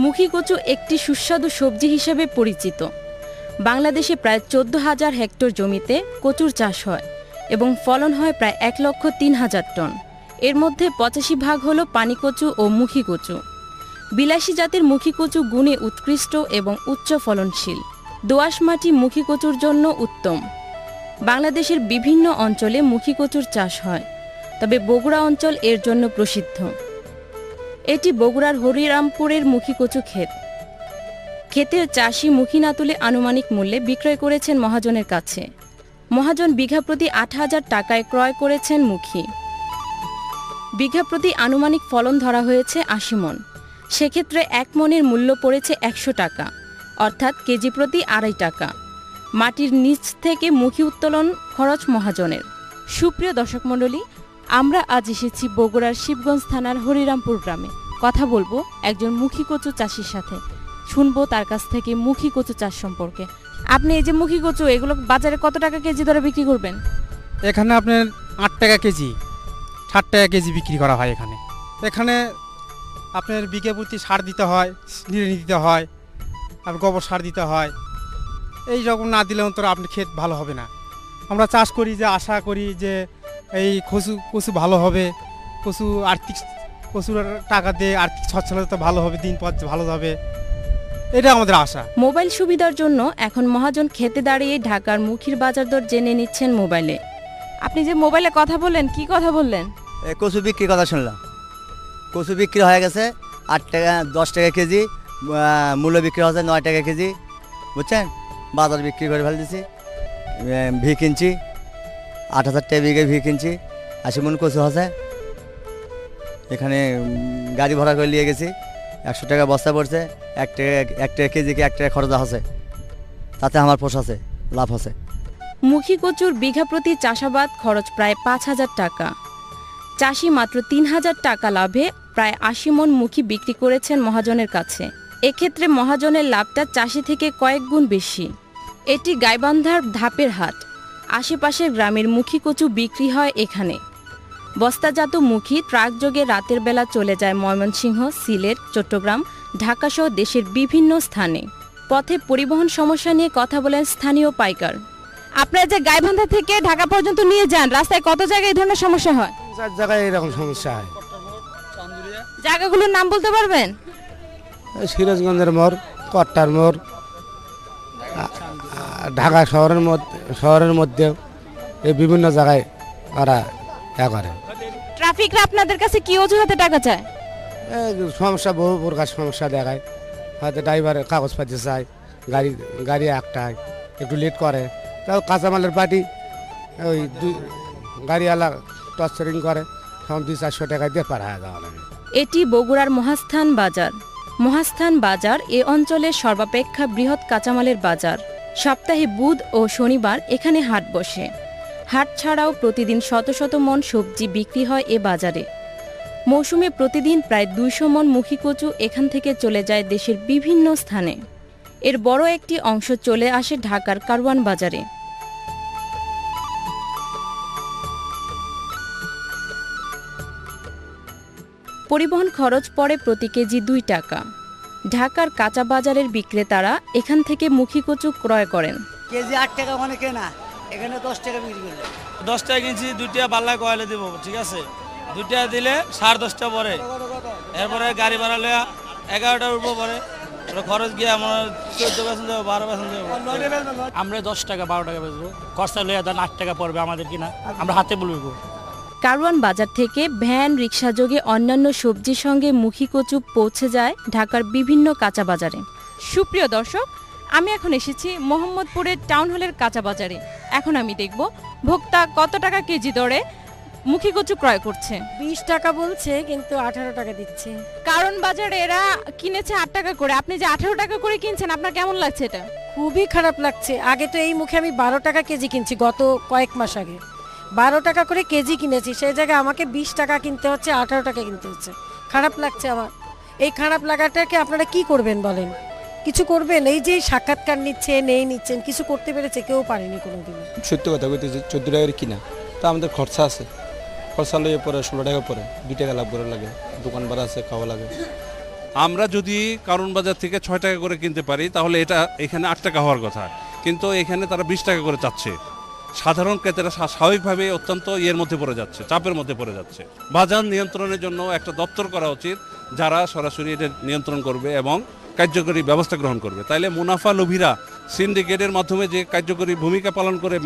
মুখী কচু একটি সুস্বাদু সবজি হিসেবে পরিচিত। বাংলাদেশে প্রায় 14,000 হেক্টর জমিতে কচুর চাষ হয় এবং ফলন হয় প্রায় 1,03,000 টন। এর মধ্যে 85% হল পানি কচু ও মুখী কচু। বিলাসী জাতের মুখী কচু গুণে উৎকৃষ্ট এবং উচ্চ ফলনশীল। দোআঁশ মাটি মুখী কচুর জন্য উত্তম। বাংলাদেশের বিভিন্ন অঞ্চলে মুখী কচুর চাষ হয়, তবে বগুড়া অঞ্চল এর জন্য প্রসিদ্ধ। এটি বগুড়ার হরিরামপুরের মুখী কচু ক্ষেত। ক্ষেতের চাষি মুখী না তুলে আনুমানিক মূল্যে বিক্রয় করেছেন মহাজনের কাছে। মহাজন বিঘা প্রতি 8,000 টাকায় ক্রয় করেছেন মুখী। বিঘা প্রতি আনুমানিক ফলন ধরা হয়েছে 80 মণ। সেক্ষেত্রে 1 মণের মূল্য পড়েছে 100 টাকা, অর্থাৎ কেজি প্রতি 2.5 টাকা। মাটির নিচ থেকে মুখী উত্তোলন খরচ মহাজনের। সুপ্রিয় দর্শক মণ্ডলী, আমরা আজ এসেছি বগুড়ার শিবগঞ্জ থানার হরিরামপুর গ্রামে। কথা বলবো একজন মুখী কচু চাষির সাথে, শুনবো তার কাছ থেকে মুখী কচু চাষ সম্পর্কে। আপনি এই যে মুখী কচু, এগুলো বাজারে কত টাকা কেজি দরে বিক্রি করবেন? এখানে আপনার 8 টাকা কেজি, 60 টাকা কেজি বিক্রি করা হয়। এখানে আপনার বিঘা প্রতি সার দিতে হয়, নিড়ানি দিতে হয়, আর গোবর সার দিতে হয়। এই রকম না দিলে অন্তত আপনার ক্ষেত ভালো হবে না। আমরা চাষ করি যে আশা করি যে এই কচু ভালো হবে, কচুর টাকা দিয়ে আর্থিক সচ্ছলতা ভালো হবে, দিন পথ ভালো যাবে, এটা আমাদের আশা। মোবাইল সুবিধার জন্য এখন মহাজন খেতে দাঁড়িয়ে ঢাকার মুখীর বাজার দর জেনে নিচ্ছেন মোবাইলে। আপনি যে মোবাইলে কথা বললেন, কি কথা বললেন? কচু বিক্রির কথা শুনলাম। কচু বিক্রি হয়ে গেছে 8 টাকা 10 টাকা কেজি, মূল্য বিক্রি হচ্ছে 9 টাকা কেজি, বুঝছেন? বাজার বিক্রি করে ফেলে দিছি। ভি কিনছি 8,000 টাকা বিঘে ভি কিনছি, 80 মণ কচু আছে। এখানে গাড়ি ভাড়া করে নিয়ে গেছি, 100 টাকা বস্তা পড়ছে। 1 টাকা কেজিকে 1 টাকা খরচা আছে, তাতে আমার পোষাছে, লাভ আছে। মুখী কচুর বিঘা প্রতি চাষাবাদ খরচ প্রায় 5,000 টাকা। চাষি মাত্র 3,000 টাকা লাভে প্রায় 80 মণ মুখী বিক্রি করেছেন মহাজনের কাছে। এক্ষেত্রে মহাজনের লাভটা চাষি থেকে কয়েক গুণ বেশি। এটি গাইবান্ধার ধাপের হাট। আশেপাশের গ্রামের মুখী কচু বিক্রি হয় এখানে। বস্তাজাত মুখী ট্রাকযোগে রাতের বেলা চলে যায় ময়মনসিংহ, সিলেট, চট্টগ্রাম, ঢাকাসহ দেশের বিভিন্ন স্থানে। পথে পরিবহন সমস্যা নিয়ে কথা বলেন স্থানীয় পাইকার। আপনারা যে গাইবান্ধা থেকে ঢাকা পর্যন্ত নিয়ে যান, রাস্তায় কত জায়গায় এই ধরনের সমস্যা হয়? 4 জায়গায় এরকম সমস্যা হয়। জায়গাগুলোর নাম বলতে পারবেন? সিরাজগঞ্জের মোড়, কট্টার মোড়, ঢাকা শহরের মধ্যে এই বিভিন্ন জায়গায় ওরা করে। ট্রাফিকরা আপনাদের কাছে কি অজুহাতে টাকা চায়? সমস্যা, বহু প্রকার সমস্যা দেখায়। হয়তো ড্রাইভারের কাগজপাতি চায়, গাড়ি একটায় একটু লেট করে, তাও কাঁচামালের পার্টি ওই গাড়িওয়ালা টর্চারিং করে, তখন 200-400 টাকা দিয়ে পার হয়ে যাওয়া লাগে। এটি বগুড়ার মহাস্থান বাজার। মহাস্থান বাজার এ অঞ্চলের সর্বাপেক্ষা বৃহৎ কাঁচামালের বাজার। সপ্তাহে বুধ ও শনিবার এখানে হাট বসে। হাট ছাড়াও প্রতিদিন শত শত মণ সবজি বিক্রি হয় এ বাজারে। মৌসুমে প্রতিদিন প্রায় 200 মণ মুখী কচু এখান থেকে চলে যায় দেশের বিভিন্ন স্থানে। এর বড় একটি অংশ চলে আসে ঢাকার কারওয়ান বাজারে। পরিবহন খরচ পড়ে প্রতি কেজি 2 টাকা। ঢাকার কাঁচা বাজারের বিক্রেতারা এখান থেকে মুখী কচু ক্রয় করেন। কেজি 8 টাকা মানে কেনা, এখানে 10 টাকা বিক্রি করলে। 10 টাকা কিনছি, 2 টাকা পাল্লা কয়লা দিব, ঠিক আছে? 2 টাকা দিলে 10:30 পরে, এরপরে গাড়ি ভাড়া লয়া 11টার উপর পরে খরচ গিয়ে আমার 14% দেবো, 12% দেবো। আমরা 10 টাকা 12 টাকা বেচবো, খরচা লইয়া দেন 8 টাকা পড়বে আমাদের কিনা, আমরা হাতে বলবো। কারওয়ান বাজার থেকে ভ্যান, রিকশাযোগে অন্যান্য সবজির সঙ্গে মুখী কচু পৌঁছে যায় ঢাকার বিভিন্ন কাঁচা বাজারে। সুপ্রিয় দর্শক, আমি এখন এসেছি মোহাম্মদপুরের টাউন হলের কাঁচা বাজারে। এখন আমি দেখব ভোক্তা কত টাকা কেজি দরে মুখী কচু ক্রয় করছে। 20 টাকা বলছে, কিন্তু 18 টাকা দিচ্ছে। কারণ বাজারে এরা কিনেছে 8 টাকা করে, আপনি যে 18 টাকা করে কিনছেন, আপনার কেমন লাগছে এটা? খুবই খারাপ লাগছে। আগে তো এই মুখে আমি 12 টাকা কেজি কিনছি, গত কয়েক মাস আগে 12 টাকা করে কেজি কিনেছি, সেই জায়গায় আমাকে 20 টাকা কিনতে হচ্ছে, 18 টাকা কিনতে হচ্ছে। খারাপ লাগছে আমার। এই খারাপ লাগাটাকে আপনারা কি করবেন বলেন? কিছু করবেন? এই যে সাক্ষাৎকার নিচ্ছেন, কিছু করতে পেরেছে? কেউ পারেনি কোনোদিন। সত্য কথা কইতেছে, 14 টাকার কিনা, তো আমাদের খরচা আছে, খরচা লইয়ে পরে 16 টাকা পরে 2 টাকা লাভ করে লাগে, দোকান ভাড়া আছে, খাওয়া লাগে, আমরা যদি কারণ বাজার থেকে 6 টাকা করে কিনতে পারি তাহলে এটা এখানে 8 টাকা হওয়ার কথা, কিন্তু এখানে তারা 20 টাকা করে চাচ্ছে। সাধারণ ক্রেতারা স্বাভাবিকভাবে অত্যন্ত ইয়ের মধ্যে পড়ে যাচ্ছে, চাপের মধ্যে পড়ে যাচ্ছে। বাজার নিয়ন্ত্রণের জন্য একটা দপ্তর করা উচিত, যারা সরাসরি এটা নিয়ন্ত্রণ করবে এবং কার্যকরী ব্যবস্থা গ্রহণ করবে। তাইলে মুনাফা লোভীরা সিন্ডিকেটের মাধ্যমে যে কার্যকরী ভূমিকা পালন করে